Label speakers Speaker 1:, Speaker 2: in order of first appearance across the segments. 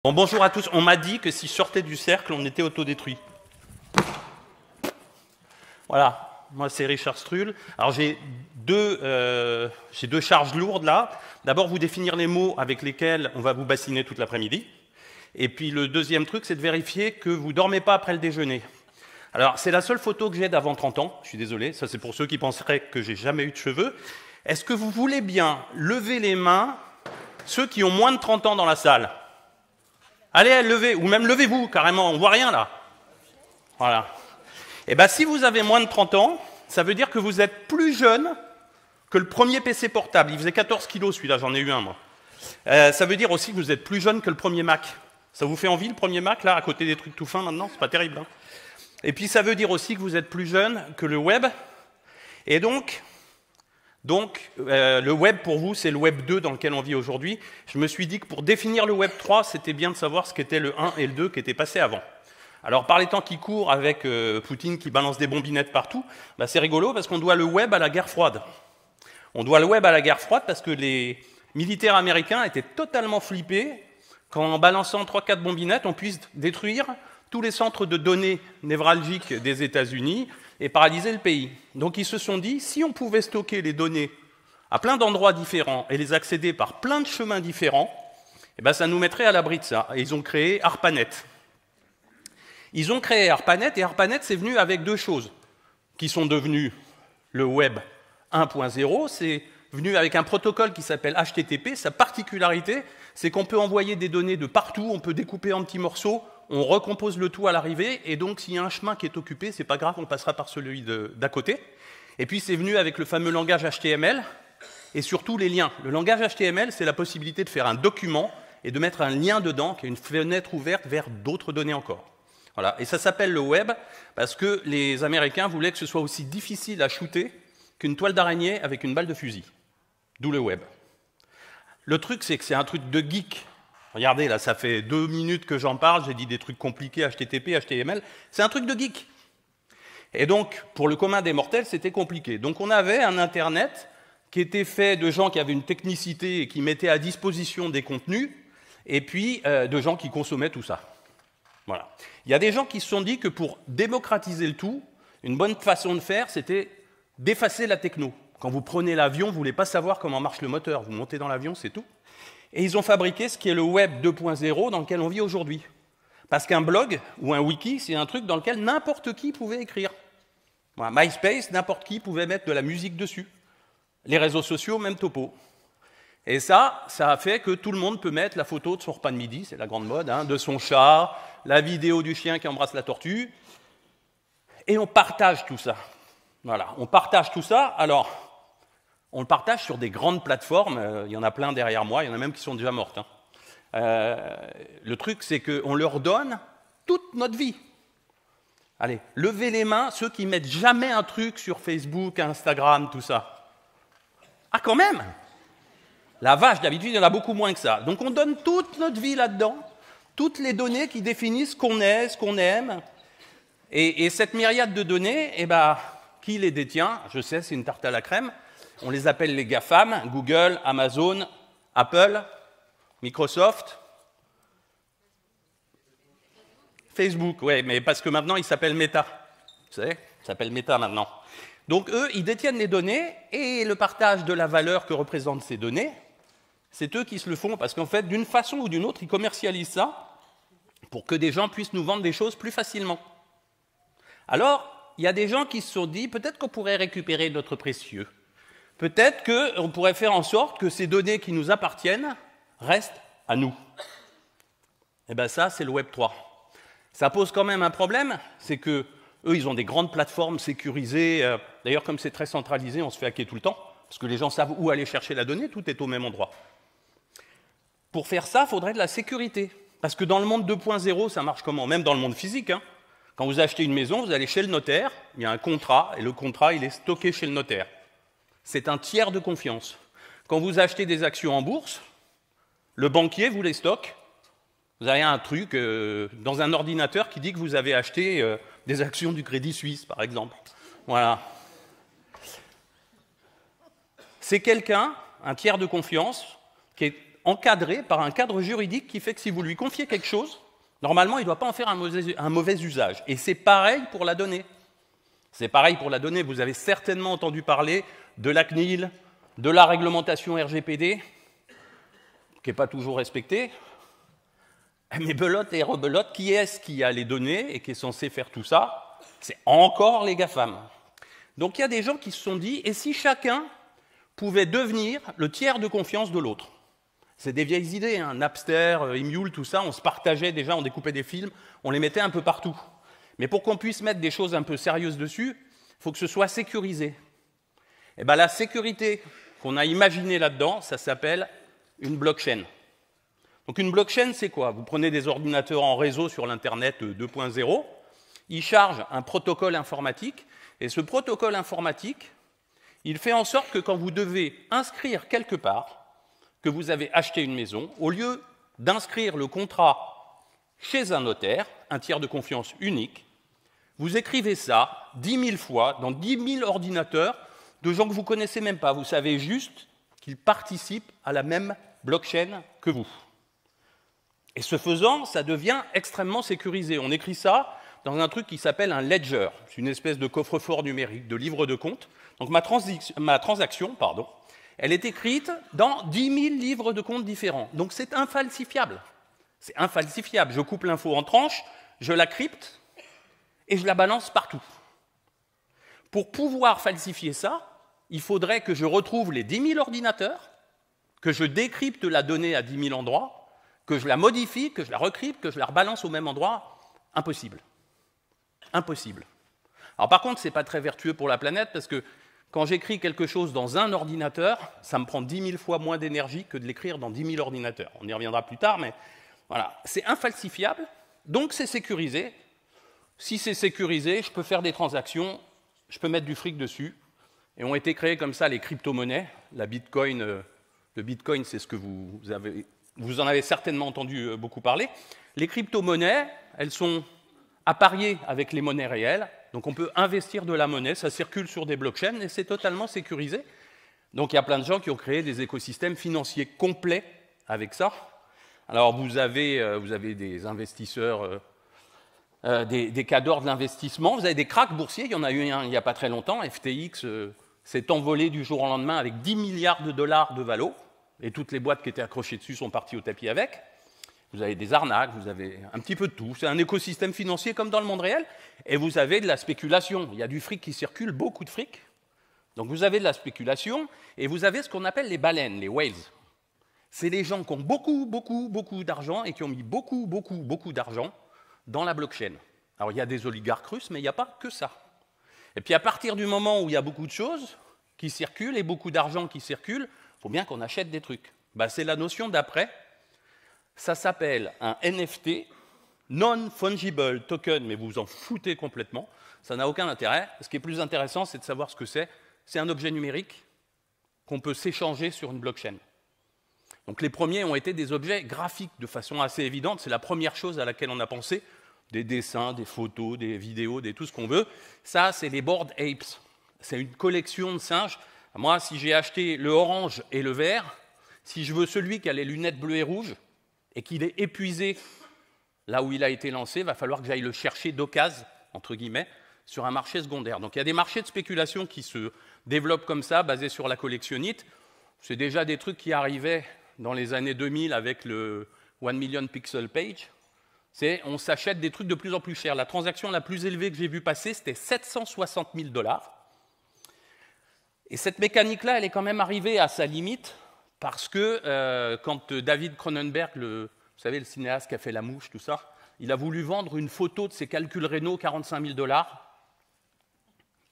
Speaker 1: Bon, bonjour à tous. On m'a dit que si je sortais du cercle, on était autodétruit. Voilà, moi c'est Richard Struhl. Alors j'ai deux charges lourdes là. D'abord, vous définir les mots avec lesquels on va vous bassiner toute l'après-midi. Et puis le deuxième truc, c'est de vérifier que vous ne dormez pas après le déjeuner. Alors c'est la seule photo que j'ai d'avant 30 ans. Je suis désolé, ça c'est pour ceux qui penseraient que j'ai jamais eu de cheveux. Est-ce que vous voulez bien lever les mains, ceux qui ont moins de 30 ans dans la salle? Allez, levez, ou même levez-vous, carrément, on voit rien là. Voilà. Et bien, si vous avez moins de 30 ans, ça veut dire que vous êtes plus jeune que le premier PC portable. Il faisait 14 kilos celui-là, j'en ai eu un moi. Ça veut dire aussi que vous êtes plus jeune que le premier Mac. Ça vous fait envie le premier Mac, là, à côté des trucs tout fins maintenant? C'est pas terrible. Hein. Et puis ça veut dire aussi que vous êtes plus jeune que le web. Et donc le web pour vous, c'est le web 2 dans lequel on vit aujourd'hui. Je me suis dit que pour définir le web 3, c'était bien de savoir ce qu'était le 1 et le 2 qui étaient passés avant. Alors par les temps qui courent avec Poutine qui balance des bombinettes partout, bah, c'est rigolo parce qu'on doit le web à la guerre froide. On doit le web à la guerre froide parce que les militaires américains étaient totalement flippés qu'en balançant 3-4 bombinettes, on puisse détruire tous les centres de données névralgiques des États-Unis et paralyser le pays. Donc ils se sont dit, si on pouvait stocker les données à plein d'endroits différents et les accéder par plein de chemins différents, eh ben ça nous mettrait à l'abri de ça. Et ils ont créé ARPANET. Ils ont créé ARPANET, et ARPANET, c'est venu avec deux choses qui sont devenues le web 1.0. C'est venu avec un protocole qui s'appelle HTTP. Sa particularité, c'est qu'on peut envoyer des données de partout, on peut découper en petits morceaux, on recompose le tout à l'arrivée, et donc s'il y a un chemin qui est occupé, c'est pas grave, on passera par celui d'à côté. Et puis c'est venu avec le fameux langage HTML, et surtout les liens. Le langage HTML, c'est la possibilité de faire un document et de mettre un lien dedans, qui est une fenêtre ouverte vers d'autres données encore. Voilà. Et ça s'appelle le web, parce que les Américains voulaient que ce soit aussi difficile à shooter qu'une toile d'araignée avec une balle de fusil. D'où le web. Le truc, c'est que c'est un truc de geek. Regardez, là, ça fait 2 minutes que j'en parle, j'ai dit des trucs compliqués, HTTP, HTML. C'est un truc de geek. Et donc, pour le commun des mortels, c'était compliqué. Donc, on avait un Internet qui était fait de gens qui avaient une technicité et qui mettaient à disposition des contenus, et puis de gens qui consommaient tout ça. Voilà. Il y a des gens qui se sont dit que pour démocratiser le tout, une bonne façon de faire, c'était d'effacer la techno. Quand vous prenez l'avion, vous ne voulez pas savoir comment marche le moteur. Vous montez dans l'avion, c'est tout. Et ils ont fabriqué ce qui est le web 2.0 dans lequel on vit aujourd'hui. Parce qu'un blog ou un wiki, c'est un truc dans lequel n'importe qui pouvait écrire. Voilà, MySpace, n'importe qui pouvait mettre de la musique dessus. Les réseaux sociaux, même topo. Et ça a fait que tout le monde peut mettre la photo de son repas de midi, c'est la grande mode, hein, de son chat, la vidéo du chien qui embrasse la tortue. Et on partage tout ça. Voilà, on partage tout ça. Alors, on le partage sur des grandes plateformes, il y en a plein derrière moi, il y en a même qui sont déjà mortes. Hein. Le truc, c'est qu'on leur donne toute notre vie. Allez, levez les mains, ceux qui mettent jamais un truc sur Facebook, Instagram, tout ça. Ah, quand même! La vache, d'habitude, il y en a beaucoup moins que ça. Donc on donne toute notre vie là-dedans, toutes les données qui définissent ce qu'on est, ce qu'on aime. Et cette myriade de données, eh ben, qui les détient? Je sais, c'est une tarte à la crème. On les appelle les GAFAM, Google, Amazon, Apple, Microsoft, Facebook, oui, mais parce que maintenant, ils s'appellent Meta. Vous savez, ils s'appellent Meta maintenant. Donc, eux, ils détiennent les données, et le partage de la valeur que représentent ces données, c'est eux qui se le font, parce qu'en fait, d'une façon ou d'une autre, ils commercialisent ça pour que des gens puissent nous vendre des choses plus facilement. Alors, il y a des gens qui se sont dit, peut-être qu'on pourrait récupérer notre précieux. Peut-être qu'on pourrait faire en sorte que ces données qui nous appartiennent restent à nous. Eh bien ça, c'est le Web 3. Ça pose quand même un problème, c'est qu'eux, ils ont des grandes plateformes sécurisées. D'ailleurs, comme c'est très centralisé, on se fait hacker tout le temps, parce que les gens savent où aller chercher la donnée, tout est au même endroit. Pour faire ça, il faudrait de la sécurité. Parce que dans le monde 2.0, ça marche comment? Même dans le monde physique. Hein. Quand vous achetez une maison, vous allez chez le notaire, il y a un contrat, et le contrat, il est stocké chez le notaire. C'est un tiers de confiance. Quand vous achetez des actions en bourse, le banquier vous les stocke. Vous avez un truc dans un ordinateur qui dit que vous avez acheté des actions du Crédit Suisse, par exemple. Voilà. C'est quelqu'un, un tiers de confiance, qui est encadré par un cadre juridique qui fait que si vous lui confiez quelque chose, normalement, il ne doit pas en faire un mauvais usage. Et c'est pareil pour la donnée. C'est pareil pour la donnée. Vous avez certainement entendu parler de la CNIL, de la réglementation RGPD, qui n'est pas toujours respectée. Mais belote et rebelote, qui est-ce qui a les données et qui est censé faire tout ça? C'est encore les GAFAM. Donc il y a des gens qui se sont dit, et si chacun pouvait devenir le tiers de confiance de l'autre? C'est des vieilles idées, hein. Napster, Emule, tout ça, on se partageait déjà, on découpait des films, on les mettait un peu partout. Mais pour qu'on puisse mettre des choses un peu sérieuses dessus, il faut que ce soit sécurisé. Et bien la sécurité qu'on a imaginée là-dedans, ça s'appelle une blockchain. Donc une blockchain, c'est quoi? Vous prenez des ordinateurs en réseau sur l'Internet 2.0, ils chargent un protocole informatique, et ce protocole informatique, il fait en sorte que quand vous devez inscrire quelque part que vous avez acheté une maison, au lieu d'inscrire le contrat chez un notaire, un tiers de confiance unique, vous écrivez ça 10 000 fois dans 10 000 ordinateurs de gens que vous ne connaissez même pas. Vous savez juste qu'ils participent à la même blockchain que vous. Et ce faisant, ça devient extrêmement sécurisé. On écrit ça dans un truc qui s'appelle un ledger. C'est une espèce de coffre-fort numérique, de livre de compte. Donc ma transaction, elle est écrite dans 10 000 livres de compte différents. Donc c'est infalsifiable. C'est infalsifiable. Je coupe l'info en tranches, je la crypte et je la balance partout. Pour pouvoir falsifier ça, il faudrait que je retrouve les 10 000 ordinateurs, que je décrypte la donnée à 10 000 endroits, que je la modifie, que je la recrypte, que je la rebalance au même endroit. Impossible. Impossible. Alors par contre, ce n'est pas très vertueux pour la planète, parce que quand j'écris quelque chose dans un ordinateur, ça me prend 10 000 fois moins d'énergie que de l'écrire dans 10 000 ordinateurs. On y reviendra plus tard, mais voilà. C'est infalsifiable, donc c'est sécurisé. Si c'est sécurisé, je peux faire des transactions, je peux mettre du fric dessus. Et ont été créées comme ça les crypto-monnaies. Le Bitcoin, c'est ce que vous en avez certainement entendu beaucoup parler. Les crypto-monnaies, elles sont appariées avec les monnaies réelles. Donc on peut investir de la monnaie, ça circule sur des blockchains et c'est totalement sécurisé. Donc il y a plein de gens qui ont créé des écosystèmes financiers complets avec ça. Alors vous avez des investisseurs, des cadors de l'investissement, vous avez des cracks boursiers, il y en a eu un il n'y a pas très longtemps, FTX s'est envolé du jour au lendemain avec 10 milliards de dollars de valo, et toutes les boîtes qui étaient accrochées dessus sont parties au tapis avec. Vous avez des arnaques, vous avez un petit peu de tout. C'est un écosystème financier comme dans le monde réel. Et vous avez de la spéculation. Il y a du fric qui circule, beaucoup de fric. Donc vous avez de la spéculation et vous avez ce qu'on appelle les baleines, les whales. C'est les gens qui ont beaucoup d'argent et qui ont mis beaucoup d'argent dans la blockchain. Alors il y a des oligarques russes, mais il n'y a pas que ça. Et puis à partir du moment où il y a beaucoup de choses qui circulent et beaucoup d'argent qui circule, il faut bien qu'on achète des trucs. C'est la notion d'après. Ça s'appelle un NFT, Non-Fungible Token, mais vous vous en foutez complètement. Ça n'a aucun intérêt. Ce qui est plus intéressant, c'est de savoir ce que c'est. C'est un objet numérique qu'on peut s'échanger sur une blockchain. Donc les premiers ont été des objets graphiques de façon assez évidente. C'est la première chose à laquelle on a pensé. Des dessins, des photos, des vidéos, tout ce qu'on veut. Ça, c'est les Bored Apes. C'est une collection de singes. Moi, si j'ai acheté le orange et le vert, si je veux celui qui a les lunettes bleues et rouges, et qu'il est épuisé là où il a été lancé, il va falloir que j'aille le chercher d'occasion, entre guillemets, sur un marché secondaire. Donc il y a des marchés de spéculation qui se développent comme ça, basés sur la collectionnite. C'est déjà des trucs qui arrivaient dans les années 2000 avec le 1 million pixel page. On s'achète des trucs de plus en plus chers. La transaction la plus élevée que j'ai vue passer, c'était 760 000 $. Et cette mécanique-là, elle est quand même arrivée à sa limite, parce que quand David Cronenberg, vous savez, le cinéaste qui a fait La Mouche, tout ça, il a voulu vendre une photo de ses calculs rénaux 45 000 $.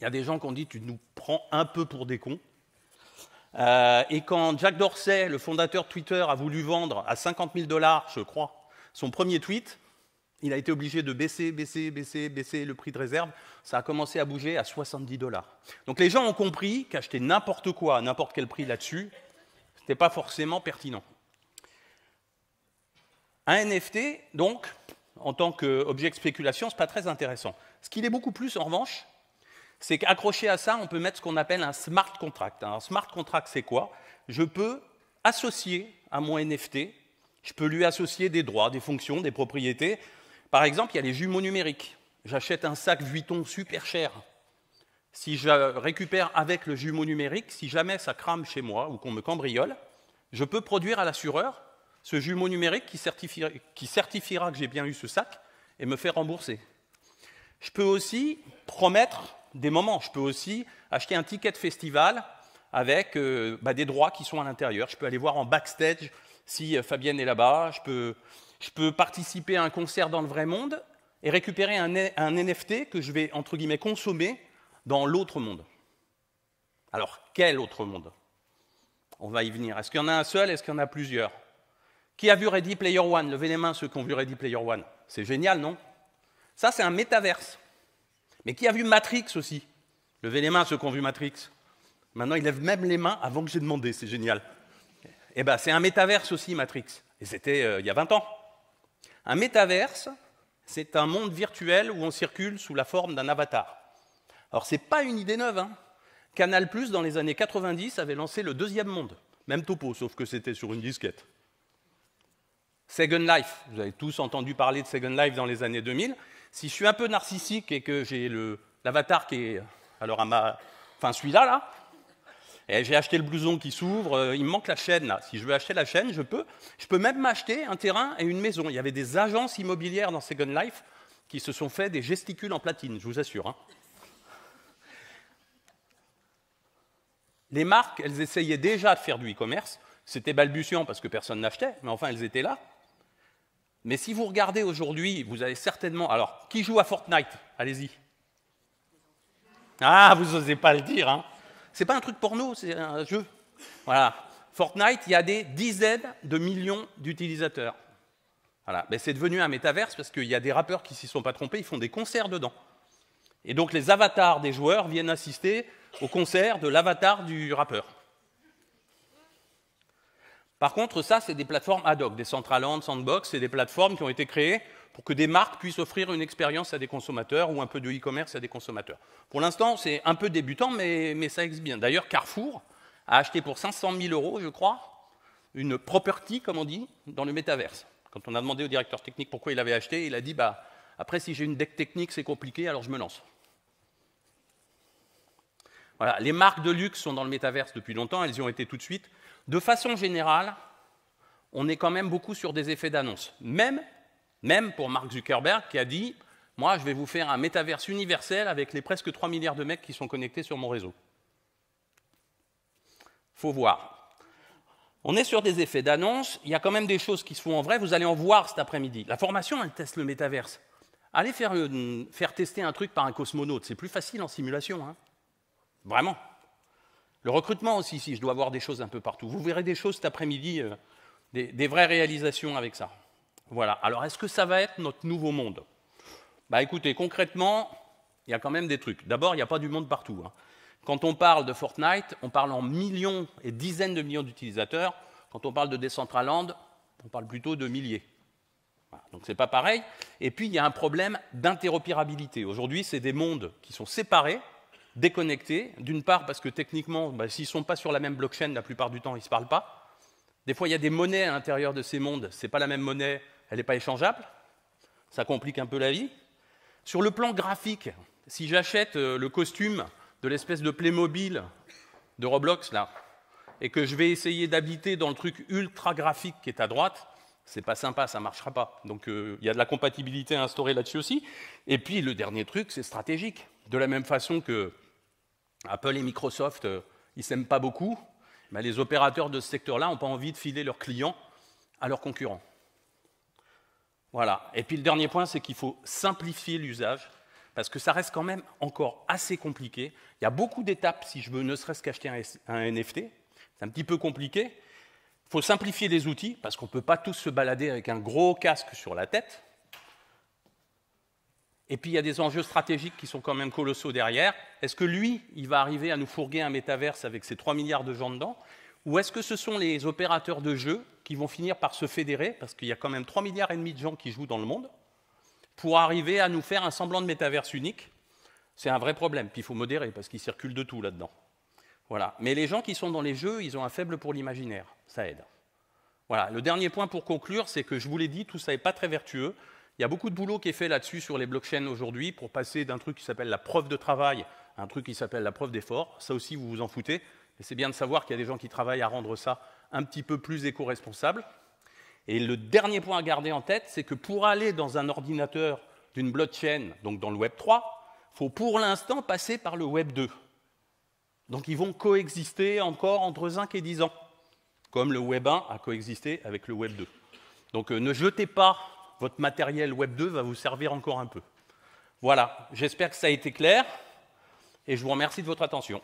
Speaker 1: Il y a des gens qui ont dit « tu nous prends un peu pour des cons ». Et quand Jack Dorsey, le fondateur de Twitter, a voulu vendre à 50 000 $, je crois, son premier tweet, il a été obligé de baisser le prix de réserve. Ça a commencé à bouger à 70 $. Donc les gens ont compris qu'acheter n'importe quoi à n'importe quel prix là-dessus, ce n'était pas forcément pertinent. Un NFT, donc, en tant qu'objet de spéculation, ce n'est pas très intéressant. Ce qu'il est beaucoup plus, en revanche, c'est qu'accroché à ça, on peut mettre ce qu'on appelle un smart contract. Un smart contract, c'est quoi? Je peux associer à mon NFT, je peux lui associer des droits, des fonctions, des propriétés. Par exemple, il y a les jumeaux numériques. J'achète un sac Vuitton super cher. Si je récupère avec le jumeau numérique, si jamais ça crame chez moi ou qu'on me cambriole, je peux produire à l'assureur ce jumeau numérique qui certifiera que j'ai bien eu ce sac et me faire rembourser. Je peux aussi promettre des moments. Je peux aussi acheter un ticket de festival avec des droits qui sont à l'intérieur. Je peux aller voir en backstage si Fabienne est là-bas. Je peux participer à un concert dans le vrai monde et récupérer un NFT que je vais, entre guillemets, consommer dans l'autre monde. Alors, quel autre monde? On va y venir. Est-ce qu'il y en a un seul? Est-ce qu'il y en a plusieurs? Qui a vu Ready Player One? Levez les mains ceux qui ont vu Ready Player One. C'est génial, non? Ça, c'est un métaverse. Mais qui a vu Matrix aussi? Levez les mains ceux qui ont vu Matrix. Maintenant, ils lèvent même les mains avant que j'ai demandé. C'est génial. Eh bien, c'est un métaverse aussi, Matrix. Et c'était il y a 20 ans. Un métaverse, c'est un monde virtuel où on circule sous la forme d'un avatar. Alors, ce n'est pas une idée neuve. Hein. Canal+, dans les années 90, avait lancé le deuxième monde. Même topo, sauf que c'était sur une disquette. Second Life, vous avez tous entendu parler de Second Life dans les années 2000. Si je suis un peu narcissique et que j'ai l'avatar qui est... Alors, celui-là, là, et j'ai acheté le blouson qui s'ouvre, il me manque la chaîne, là. Si je veux acheter la chaîne, je peux. Je peux même m'acheter un terrain et une maison. Il y avait des agences immobilières dans Second Life qui se sont fait des gesticules en platine, je vous assure. Hein. Les marques, elles essayaient déjà de faire du e-commerce. C'était balbutiant parce que personne n'achetait, mais enfin, elles étaient là. Mais si vous regardez aujourd'hui, vous avez certainement... Alors, qui joue à Fortnite? Allez-y. Ah, vous n'osez pas le dire, hein. C'est pas un truc porno, c'est un jeu. Voilà. Fortnite, il y a des dizaines de millions d'utilisateurs. Voilà. Mais c'est devenu un métaverse parce qu'il y a des rappeurs qui s'y sont pas trompés, ils font des concerts dedans. Et donc les avatars des joueurs viennent assister au concert de l'avatar du rappeur. Par contre, ça, c'est des plateformes ad hoc, des Decentraland, Sandbox, c'est des plateformes qui ont été créées pour que des marques puissent offrir une expérience à des consommateurs ou un peu de e-commerce à des consommateurs. Pour l'instant, c'est un peu débutant, mais ça existe bien. D'ailleurs, Carrefour a acheté pour 500 000 €, je crois, une property, comme on dit, dans le métaverse. Quand on a demandé au directeur technique pourquoi il avait acheté, il a dit après, si j'ai une deck technique, c'est compliqué, alors je me lance. Voilà, les marques de luxe sont dans le métaverse depuis longtemps, elles y ont été tout de suite. De façon générale, on est quand même beaucoup sur des effets d'annonce. Même pour Mark Zuckerberg qui a dit « Moi, je vais vous faire un métaverse universel avec les presque 3 milliards de mecs qui sont connectés sur mon réseau. » Faut voir. On est sur des effets d'annonce, il y a quand même des choses qui se font en vrai, vous allez en voir cet après-midi. La formation, elle teste le métaverse. Allez faire tester un truc par un cosmonaute, c'est plus facile en simulation. Hein. Vraiment. Le recrutement aussi, si je dois voir des choses un peu partout. Vous verrez des choses cet après-midi, des vraies réalisations avec ça. Voilà. Alors, est-ce que ça va être notre nouveau monde? Écoutez, concrètement, il y a quand même des trucs. D'abord, il n'y a pas du monde partout. Hein. Quand on parle de Fortnite, on parle en millions et dizaines de millions d'utilisateurs. Quand on parle de Decentraland, on parle plutôt de milliers. Voilà. Donc, ce n'est pas pareil. Et puis, il y a un problème d'interopérabilité. Aujourd'hui, c'est des mondes qui sont séparés, déconnectés. D'une part, parce que techniquement, s'ils ne sont pas sur la même blockchain, la plupart du temps, ils ne se parlent pas. Des fois, il y a des monnaies à l'intérieur de ces mondes. Ce n'est pas la même monnaie, elle n'est pas échangeable. Ça complique un peu la vie. Sur le plan graphique, si j'achète le costume de l'espèce de Playmobil de Roblox, là, et que je vais essayer d'habiter dans le truc ultra graphique qui est à droite, c'est pas sympa, ça ne marchera pas. Donc, il y a de la compatibilité à instaurer là-dessus aussi. Et puis, le dernier truc, c'est stratégique. De la même façon que Apple et Microsoft, ils ne s'aiment pas beaucoup, mais les opérateurs de ce secteur-là n'ont pas envie de filer leurs clients à leurs concurrents. Voilà. Et puis le dernier point, c'est qu'il faut simplifier l'usage, parce que ça reste quand même encore assez compliqué. Il y a beaucoup d'étapes si je veux ne serait-ce qu'acheter un NFT. C'est un petit peu compliqué. Il faut simplifier les outils, parce qu'on ne peut pas tous se balader avec un gros casque sur la tête. Et puis, il y a des enjeux stratégiques qui sont quand même colossaux derrière. Est-ce que lui, il va arriver à nous fourguer un métaverse avec ses 3 milliards de gens dedans? Ou est-ce que ce sont les opérateurs de jeux qui vont finir par se fédérer, parce qu'il y a quand même 3,5 milliards de gens qui jouent dans le monde, pour arriver à nous faire un semblant de métaverse unique? C'est un vrai problème. Puis il faut modérer, parce qu'il circule de tout là-dedans. Voilà. Mais les gens qui sont dans les jeux, ils ont un faible pour l'imaginaire. ça aide. Voilà, le dernier point pour conclure, c'est que je vous l'ai dit, tout ça n'est pas très vertueux. Il y a beaucoup de boulot qui est fait là-dessus sur les blockchains aujourd'hui pour passer d'un truc qui s'appelle la preuve de travail à un truc qui s'appelle la preuve d'effort. Ça aussi, vous vous en foutez. Mais c'est bien de savoir qu'il y a des gens qui travaillent à rendre ça un petit peu plus éco-responsable. Et le dernier point à garder en tête, c'est que pour aller dans un ordinateur d'une blockchain, donc dans le Web 3, il faut pour l'instant passer par le Web 2. Donc ils vont coexister encore entre 5 et 10 ans, comme le Web 1 a coexisté avec le Web 2. Donc ne jetez pas votre matériel Web 2, va vous servir encore un peu. Voilà, j'espère que ça a été clair, et je vous remercie de votre attention.